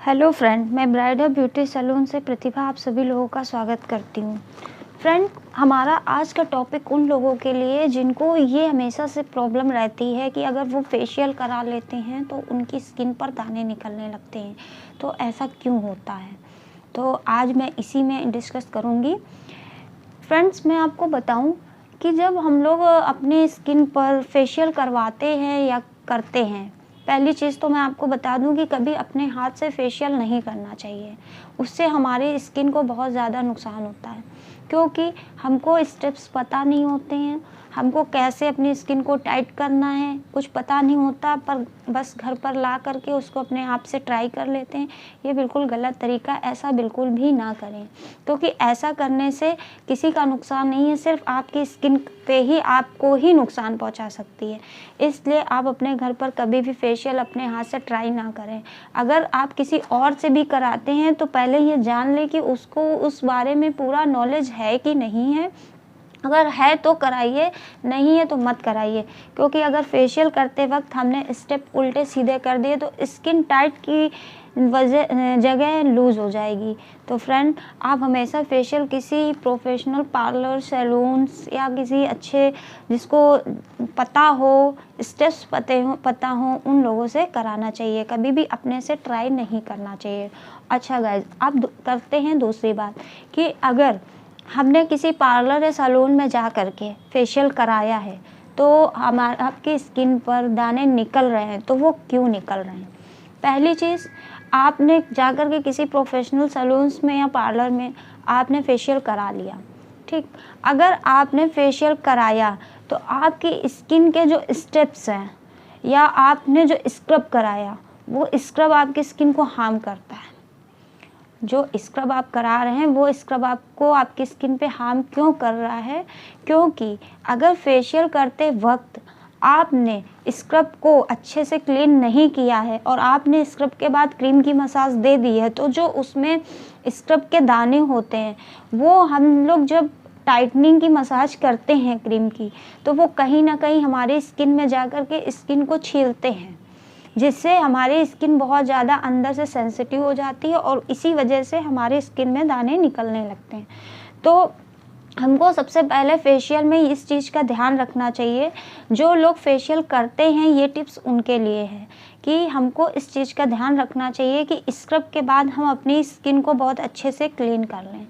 Hello friend, मैं bridal beauty salon से प्रतिभा आप सभी लोगों का स्वागत करती हूँ। फ्रेंड, हमारा आज का टॉपिक उन लोगों के लिए जिनको ये हमेशा से प्रॉब्लम रहती है कि अगर वो फेशियल करा लेते हैं तो उनकी स्किन पर दाने निकलने लगते हैं। तो ऐसा क्यों होता है, तो आज मैं इसी में डिस्कस करूँगी। फ्रेंड्स, मैं आपको बताऊँ कि जब हम लोग अपने स्किन पर फेशियल करवाते हैं या करते हैं, पहली चीज़ तो मैं आपको बता दूं कि कभी अपने हाथ से फेशियल नहीं करना चाहिए। उससे हमारी स्किन को बहुत ज़्यादा नुकसान होता है, क्योंकि हमको स्टेप्स पता नहीं होते हैं, हमको कैसे अपनी स्किन को टाइट करना है कुछ पता नहीं होता, पर बस घर पर ला करके उसको अपने आप से ट्राई कर लेते हैं। ये बिल्कुल गलत तरीका, ऐसा बिल्कुल भी ना करें, क्योंकि ऐसा करने से किसी का नुकसान नहीं है, सिर्फ आपकी स्किन पे ही आपको ही नुकसान पहुंचा सकती है। इसलिए आप अपने घर पर कभी भी फेशियल अपने हाथ से ट्राई ना करें। अगर आप किसी और से भी कराते हैं तो पहले ये जान लें कि उसको उस बारे में पूरा नॉलेज है कि नहीं है। अगर है तो कराइए, नहीं है तो मत कराइए, क्योंकि अगर फेशियल करते वक्त हमने स्टेप उल्टे सीधे कर दिए तो स्किन टाइट की जगह लूज़ हो जाएगी। तो फ्रेंड, आप हमेशा फेशियल किसी प्रोफेशनल पार्लर, सैलून्स या किसी अच्छे जिसको पता हो, स्टेप्स पता हो उन लोगों से कराना चाहिए। कभी भी अपने से ट्राई नहीं करना चाहिए। अच्छा गाइज, अब करते हैं दूसरी बात कि अगर हमने किसी पार्लर या सैलून में जा कर के फेशियल कराया है तो आपकी स्किन पर दाने निकल रहे हैं, तो वो क्यों निकल रहे हैं। पहली चीज़, आपने जा कर के किसी प्रोफेशनल सैलून्स में या पार्लर में आपने फेशियल करा लिया, ठीक। अगर आपने फेशियल कराया तो आपकी स्किन के जो स्टेप्स हैं या आपने जो स्क्रब कराया, वो स्क्रब आपकी स्किन को हार्म करता है। जो स्क्रब आप करा रहे हैं वो स्क्रब आपको आपकी स्किन पे हार्म क्यों कर रहा है, क्योंकि अगर फेशियल करते वक्त आपने स्क्रब को अच्छे से क्लीन नहीं किया है और आपने स्क्रब के बाद क्रीम की मसाज दे दी है, तो जो उसमें स्क्रब के दाने होते हैं वो हम लोग जब टाइटनिंग की मसाज करते हैं क्रीम की, तो वो कहीं ना कहीं हमारी स्किन में जाकर के स्किन को छीलते हैं, जिससे हमारी स्किन बहुत ज़्यादा अंदर से सेंसिटिव हो जाती है और इसी वजह से हमारी स्किन में दाने निकलने लगते हैं। तो हमको सबसे पहले फेशियल में इस चीज़ का ध्यान रखना चाहिए। जो लोग फेशियल करते हैं, ये टिप्स उनके लिए है कि हमको इस चीज़ का ध्यान रखना चाहिए कि स्क्रब के बाद हम अपनी स्किन को बहुत अच्छे से क्लीन कर लें,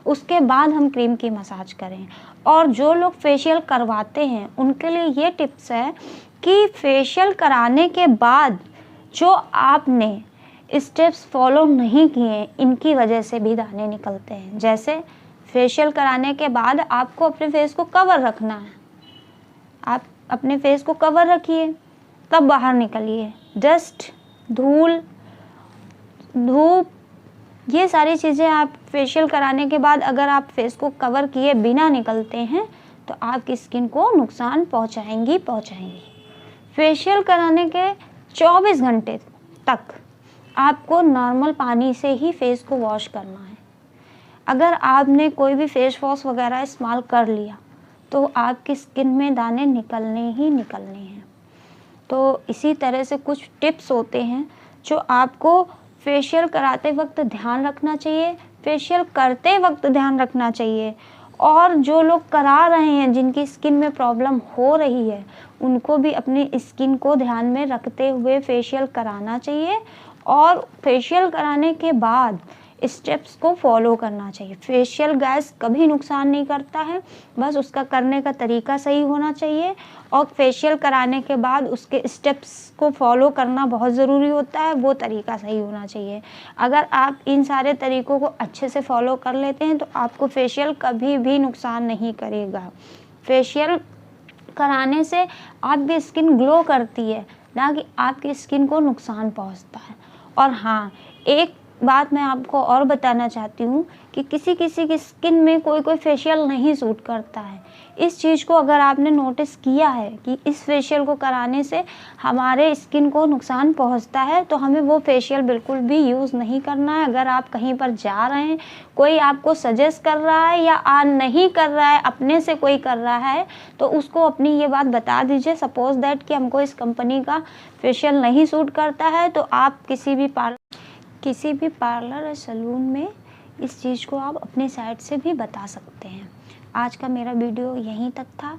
उसके बाद हम क्रीम की मसाज करें। और जो लोग फेशियल करवाते हैं उनके लिए ये टिप्स है कि फेशियल कराने के बाद जो आपने स्टेप्स फॉलो नहीं किए, इनकी वजह से भी दाने निकलते हैं। जैसे फेशियल कराने के बाद आपको अपने फेस को कवर रखना है, आप अपने फेस को कवर रखिए, तब बाहर निकलिए। डस्ट, धूल, धूप, ये सारी चीज़ें आप फेशियल कराने के बाद अगर आप फेस को कवर किए बिना निकलते हैं तो आपकी स्किन को नुकसान पहुंचाएंगी। फेशियल कराने के 24 घंटे तक आपको नॉर्मल पानी से ही फेस को वॉश करना है। अगर आपने कोई भी फेस वॉश वगैरह इस्तेमाल कर लिया तो आपकी स्किन में दाने निकलने ही निकलने हैं। तो इसी तरह से कुछ टिप्स होते हैं जो आपको फेशियल कराते वक्त ध्यान रखना चाहिए, फेशियल करते वक्त ध्यान रखना चाहिए। और जो लोग करा रहे हैं, जिनकी स्किन में प्रॉब्लम हो रही है, उनको भी अपनी स्किन को ध्यान में रखते हुए फेशियल कराना चाहिए और फेशियल कराने के बाद स्टेप्स को फॉलो करना चाहिए। फेशियल गैस कभी नुकसान नहीं करता है, बस उसका करने का तरीका सही होना चाहिए और फेशियल कराने के बाद उसके स्टेप्स को फॉलो करना बहुत ज़रूरी होता है, वो तरीका सही होना चाहिए। अगर आप इन सारे तरीक़ों को अच्छे से फॉलो कर लेते हैं तो आपको फेशियल कभी भी नुकसान नहीं करेगा। फेशियल कराने से आपकी स्किन ग्लो करती है, ना कि आपकी स्किन को नुकसान पहुंचता है। और हाँ, एक बात मैं आपको और बताना चाहती हूँ कि किसी किसी की स्किन में कोई फेशियल नहीं सूट करता है। इस चीज़ को अगर आपने नोटिस किया है कि इस फेशियल को कराने से हमारे स्किन को नुकसान पहुँचता है, तो हमें वो फेशियल बिल्कुल भी यूज़ नहीं करना है। अगर आप कहीं पर जा रहे हैं, कोई आपको सजेस्ट कर रहा है या नहीं कर रहा है, अपने से कोई कर रहा है, तो उसको अपनी ये बात बता दीजिए। सपोज दैट कि हमको इस कंपनी का फेशियल नहीं सूट करता है, तो आप किसी भी किसी भी पार्लर या सैलून में इस चीज़ को आप अपने साइड से भी बता सकते हैं। आज का मेरा वीडियो यहीं तक था।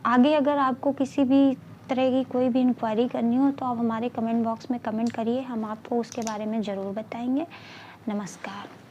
आगे अगर आपको किसी भी तरह की कोई भी इंक्वायरी करनी हो तो आप हमारे कमेंट बॉक्स में कमेंट करिए, हम आपको उसके बारे में ज़रूर बताएंगे। नमस्कार।